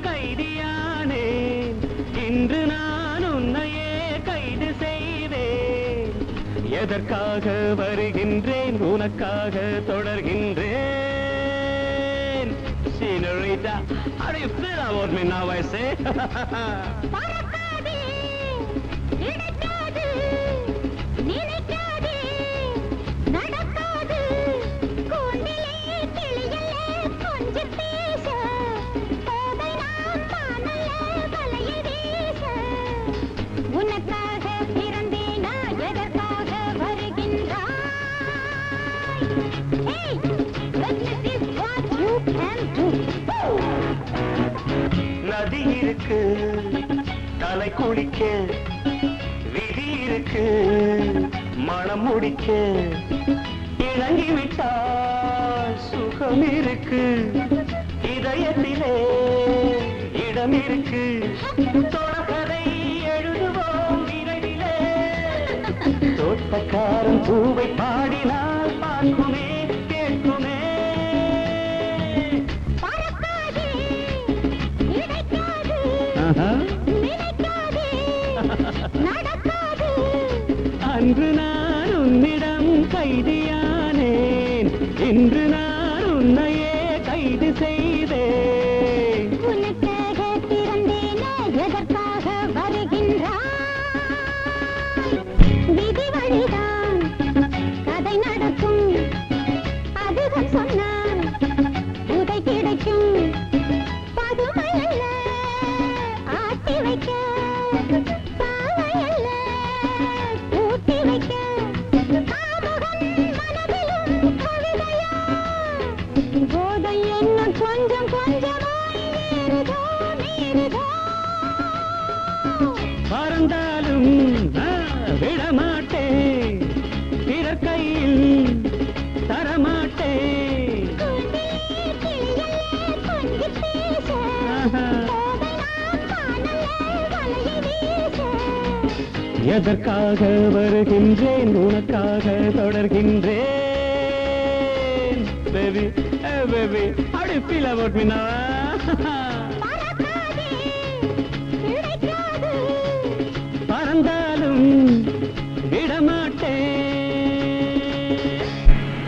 கைதியானேன் இன்று நான் உன்னையே கைது செய்தேன் எதற்காக வருகின்றேன் உனக்காக தொடர்கின்றேன் Senorita, how do you feel about me now I say பறக்காதே கிடைக்காது நினைக்காதே நடக்காது கூண்டிலே கிளியல்ல கொஞ்சம் பேச போதை நாம் தானல்ல வலையை வீச உனக்காக பிறந்தேனா எதற்காக வருகின்றாய் Hey, this is what you can do நதி இருக்கு தலை குளிக்க விதி இருக்கு மனம் முடிக்க இறங்கிவிட்டால் சுகம் இருக்கு இதயத்திலே இடம் இருக்கு தொடர்கதை எழுதுவோம் விரைவிலே தோட்டக்காரன் பூவை பாடினால் பார்க்குமே கேட்குமே பறக்காதே கிடைக்காது நினைக்காதே நடக்காது அன்று நான் உன்னிடம் கைதியானேன் இன்று நான் உன்னையே கைது செய்தேன் உனக்காக பிறந்தேனே எதற்காக வருகின்றாய் விதி வழிதான் கதை நடக்கும் அதுதான் சொன்னால் உதை கிடைக்கும் பதுமை அல்ல ஆட்டி வைக்க பாவை அல்ல ஊட்டி வைக்க காமுகன் மனதிலும் கவிதையா போதை என்ன கொஞ்சம் கொஞ்சமாய் ஏறுதோ நீருதோ பறந்தாலும் விடமாட்டேன் பிறர் கையில் தரமாட்டேன் கூண்டிலே கிளியல்ல கொஞ்சம் பேச போதை நாம் தானல்ல வலையை வீச எதற்காக வருகின்றேன் உனக்காக தொடர்கின்றேன் baby baby how do you feel about me now பறக்காதே கிடைக்காது பறந்தாலும் விடமா